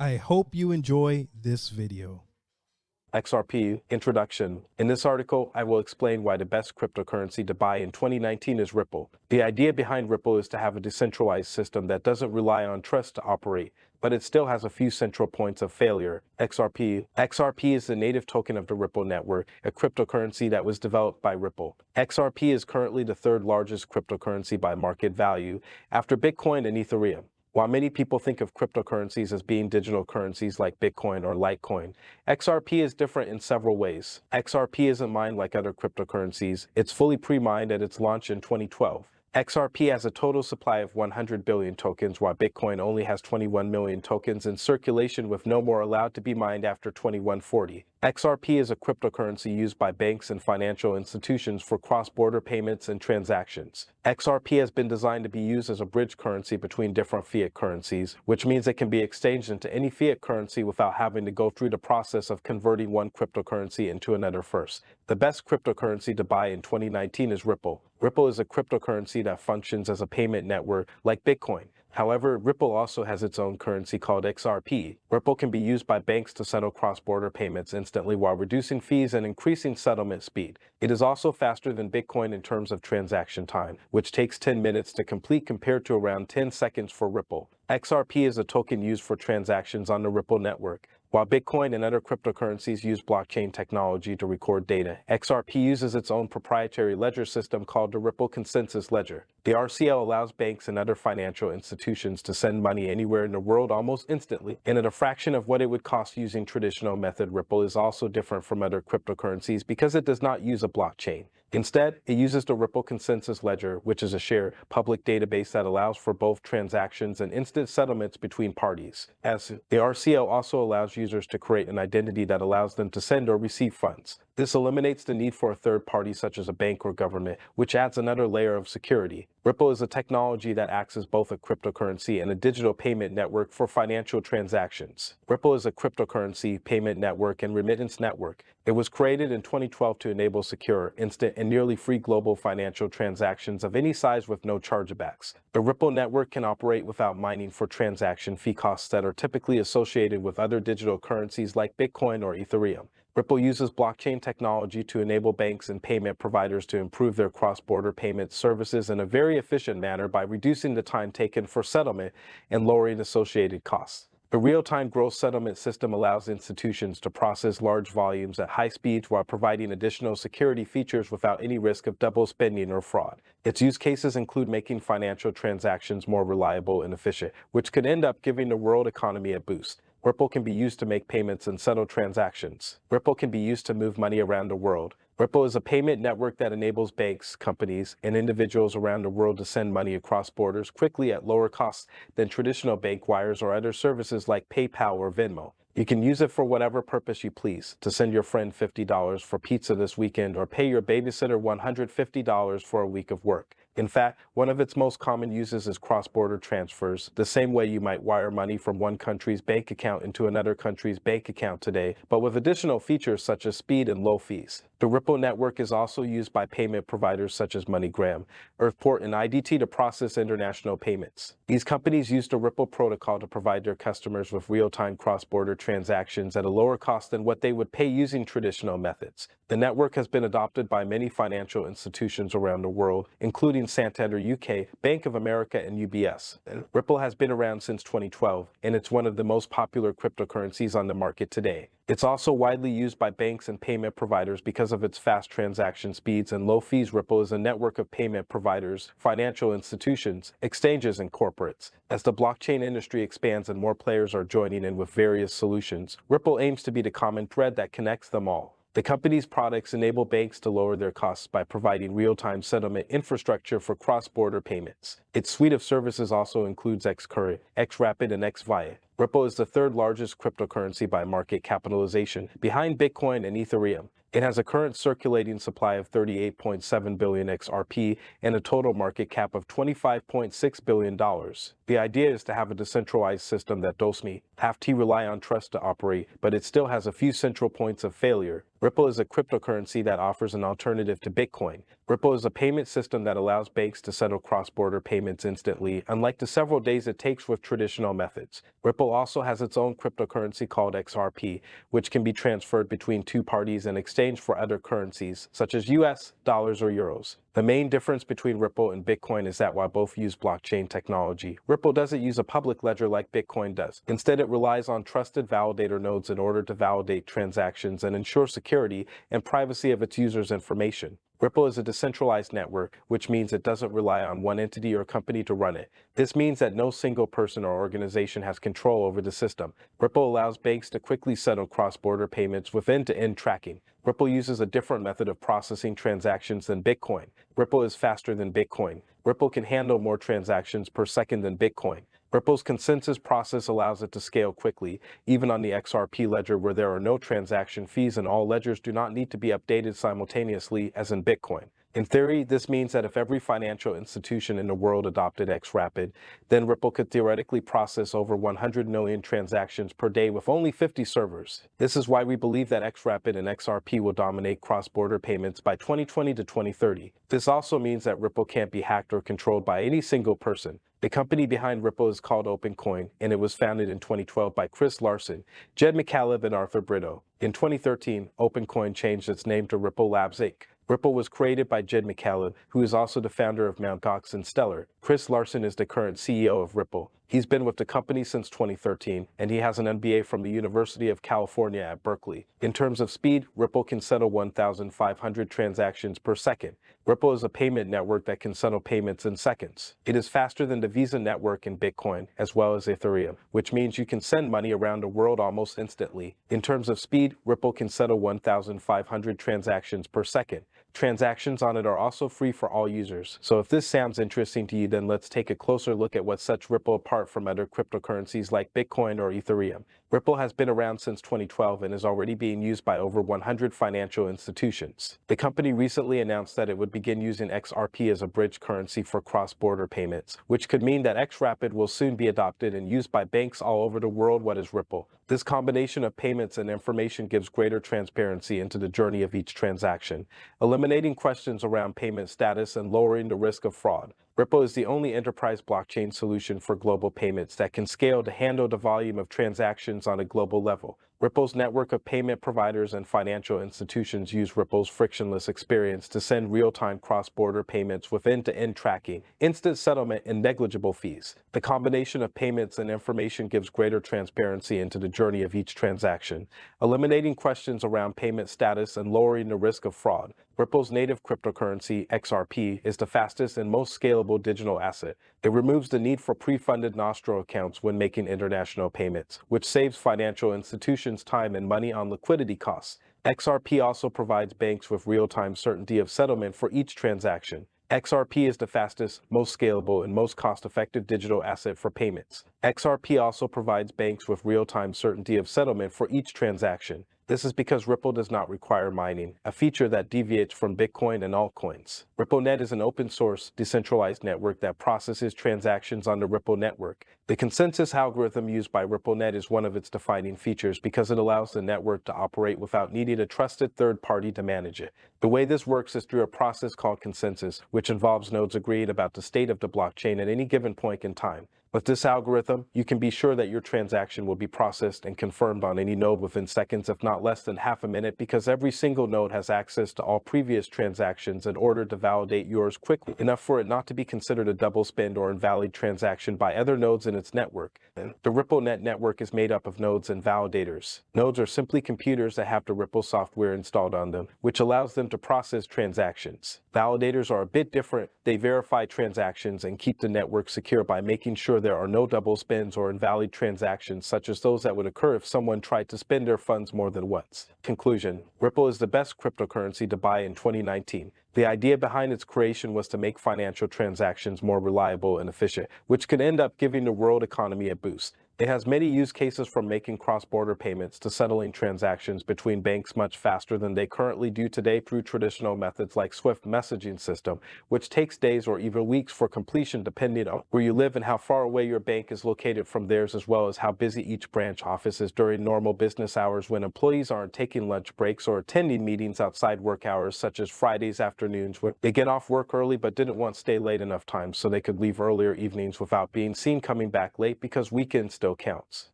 I hope you enjoy this video. XRP Introduction. In this article, I will explain why the best cryptocurrency to buy in 2019 is Ripple. The idea behind Ripple is to have a decentralized system that doesn't rely on trust to operate, but it still has a few central points of failure. XRP. XRP is the native token of the Ripple network, a cryptocurrency that was developed by Ripple. XRP is currently the third largest cryptocurrency by market value, after Bitcoin and Ethereum. While many people think of cryptocurrencies as being digital currencies like Bitcoin or Litecoin, XRP is different in several ways. XRP isn't mined like other cryptocurrencies. It's fully pre-mined at its launch in 2012. XRP has a total supply of 100 billion tokens, while Bitcoin only has 21 million tokens in circulation, with no more allowed to be mined after 2140. XRP is a cryptocurrency used by banks and financial institutions for cross-border payments and transactions. XRP has been designed to be used as a bridge currency between different fiat currencies, which means it can be exchanged into any fiat currency without having to go through the process of converting one cryptocurrency into another first. The best cryptocurrency to buy in 2019 is Ripple. Ripple is a cryptocurrency that functions as a payment network like Bitcoin. However, Ripple also has its own currency called XRP. Ripple can be used by banks to settle cross-border payments instantly while reducing fees and increasing settlement speed. It is also faster than Bitcoin in terms of transaction time, which takes 10 minutes to complete compared to around 10 seconds for Ripple. XRP is a token used for transactions on the Ripple network. While Bitcoin and other cryptocurrencies use blockchain technology to record data, XRP uses its own proprietary ledger system called the Ripple Consensus Ledger. The RCL allows banks and other financial institutions to send money anywhere in the world almost instantly, and at a fraction of what it would cost using traditional method. Ripple is also different from other cryptocurrencies because it does not use a blockchain. Instead, it uses the Ripple Consensus Ledger, which is a shared public database that allows for both transactions and instant settlements between parties. As the RCL also allows users to create an identity that allows them to send or receive funds. This eliminates the need for a third party such as a bank or government, which adds another layer of security. Ripple is a technology that acts as both a cryptocurrency and a digital payment network for financial transactions. Ripple is a cryptocurrency, payment network, and remittance network. It was created in 2012 to enable secure, instant, and nearly free global financial transactions of any size with no chargebacks. The Ripple network can operate without mining for transaction fee costs that are typically associated with other digital currencies like Bitcoin or Ethereum. Ripple uses blockchain technology to enable banks and payment providers to improve their cross-border payment services in a very efficient manner by reducing the time taken for settlement and lowering associated costs. The real-time gross settlement system allows institutions to process large volumes at high speeds while providing additional security features without any risk of double spending or fraud. Its use cases include making financial transactions more reliable and efficient, which could end up giving the world economy a boost. Ripple can be used to make payments and settle transactions. Ripple can be used to move money around the world. Ripple is a payment network that enables banks, companies, and individuals around the world to send money across borders quickly at lower costs than traditional bank wires or other services like PayPal or Venmo. You can use it for whatever purpose you please, to send your friend $50 for pizza this weekend or pay your babysitter $150 for a week of work. In fact, one of its most common uses is cross-border transfers, the same way you might wire money from one country's bank account into another country's bank account today, but with additional features such as speed and low fees. The Ripple network is also used by payment providers such as MoneyGram, Earthport, and IDT to process international payments. These companies use the Ripple protocol to provide their customers with real-time cross-border transactions at a lower cost than what they would pay using traditional methods. The network has been adopted by many financial institutions around the world, including Santander UK, Bank of America, and UBS. Ripple has been around since 2012, and it's one of the most popular cryptocurrencies on the market today. It's also widely used by banks and payment providers because of its fast transaction speeds and low fees. Ripple is a network of payment providers, financial institutions, exchanges, and corporates. As the blockchain industry expands and more players are joining in with various solutions, Ripple aims to be the common thread that connects them all. The company's products enable banks to lower their costs by providing real-time settlement infrastructure for cross-border payments. Its suite of services also includes Xcurrent, Xrp, and Xvia. Ripple is the third largest cryptocurrency by market capitalization, behind Bitcoin and Ethereum. It has a current circulating supply of 38.7 billion XRP and a total market cap of $25.6 billion. The idea is to have a decentralized system that doesn't have to rely on trust to operate, but it still has a few central points of failure. Ripple is a cryptocurrency that offers an alternative to Bitcoin. Ripple is a payment system that allows banks to settle cross-border payments instantly, unlike the several days it takes with traditional methods. Ripple also has its own cryptocurrency called XRP, which can be transferred between two parties and exchanged for other currencies, such as US dollars or euros. The main difference between Ripple and Bitcoin is that while both use blockchain technology, Ripple doesn't use a public ledger like Bitcoin does. Instead, it relies on trusted validator nodes in order to validate transactions and ensure security and privacy of its users' information. Ripple is a decentralized network, which means it doesn't rely on one entity or company to run it. This means that no single person or organization has control over the system. Ripple allows banks to quickly settle cross-border payments with end-to-end tracking. Ripple uses a different method of processing transactions than Bitcoin. Ripple is faster than Bitcoin. Ripple can handle more transactions per second than Bitcoin. Ripple's consensus process allows it to scale quickly, even on the XRP ledger where there are no transaction fees and all ledgers do not need to be updated simultaneously as in Bitcoin. In theory, this means that if every financial institution in the world adopted Xrp, then Ripple could theoretically process over 100 million transactions per day with only 50 servers. This is why we believe that Xrp and XRP will dominate cross-border payments by 2020 to 2030. This also means that Ripple can't be hacked or controlled by any single person. The company behind Ripple is called OpenCoin, and it was founded in 2012 by Chris Larsen, Jed McCaleb, and Arthur Brito. In 2013, OpenCoin changed its name to Ripple Labs Inc. Ripple was created by Jed McCaleb, who is also the founder of Mt. Gox and Stellar. Chris Larsen is the current CEO of Ripple. He's been with the company since 2013, and he has an MBA from the University of California at Berkeley. In terms of speed, Ripple can settle 1,500 transactions per second. Ripple is a payment network that can settle payments in seconds. It is faster than the Visa network in Bitcoin, as well as Ethereum, which means you can send money around the world almost instantly. In terms of speed, Ripple can settle 1,500 transactions per second. Transactions on it are also free for all users. So if this sounds interesting to you, then let's take a closer look at what sets Ripple apart from other cryptocurrencies like Bitcoin or Ethereum. Ripple has been around since 2012 and is already being used by over 100 financial institutions. The company recently announced that it would begin using XRP as a bridge currency for cross-border payments, which could mean that Xrp will soon be adopted and used by banks all over the world. What is Ripple? This combination of payments and information gives greater transparency into the journey of each transaction, eliminating questions around payment status and lowering the risk of fraud. Ripple is the only enterprise blockchain solution for global payments that can scale to handle the volume of transactions on a global level. Ripple's network of payment providers and financial institutions use Ripple's frictionless experience to send real-time cross-border payments with end-to-end tracking, instant settlement, and negligible fees. The combination of payments and information gives greater transparency into the journey of each transaction, eliminating questions around payment status and lowering the risk of fraud. Ripple's native cryptocurrency, XRP, is the fastest and most scalable digital asset. It removes the need for pre-funded nostro accounts when making international payments, which saves financial institutions time and money on liquidity costs. XRP also provides banks with real-time certainty of settlement for each transaction. XRP is the fastest, most scalable, and most cost-effective digital asset for payments. XRP also provides banks with real-time certainty of settlement for each transaction. This is because Ripple does not require mining, a feature that deviates from Bitcoin and altcoins. RippleNet is an open-source, decentralized network that processes transactions on the Ripple network. The consensus algorithm used by RippleNet is one of its defining features because it allows the network to operate without needing a trusted third party to manage it. The way this works is through a process called consensus, which involves nodes agreeing about the state of the blockchain at any given point in time. With this algorithm, you can be sure that your transaction will be processed and confirmed on any node within seconds, if not less than half a minute, because every single node has access to all previous transactions in order to validate yours quickly, enough for it not to be considered a double spend or invalid transaction by other nodes in its network. The RippleNet network is made up of nodes and validators. Nodes are simply computers that have the Ripple software installed on them, which allows them to process transactions. Validators are a bit different. They verify transactions and keep the network secure by making sure there are no double spends or invalid transactions, such as those that would occur if someone tried to spend their funds more than once. Conclusion: Ripple is the best cryptocurrency to buy in 2019. The idea behind its creation was to make financial transactions more reliable and efficient, which could end up giving the world economy a boost. It has many use cases from making cross-border payments to settling transactions between banks much faster than they currently do today through traditional methods like Swift messaging system, which takes days or even weeks for completion depending on where you live and how far away your bank is located from theirs, as well as how busy each branch office is during normal business hours when employees aren't taking lunch breaks or attending meetings outside work hours, such as Fridays afternoons when they get off work early but didn't want to stay late enough time so they could leave earlier evenings without being seen coming back late because weekend still counts.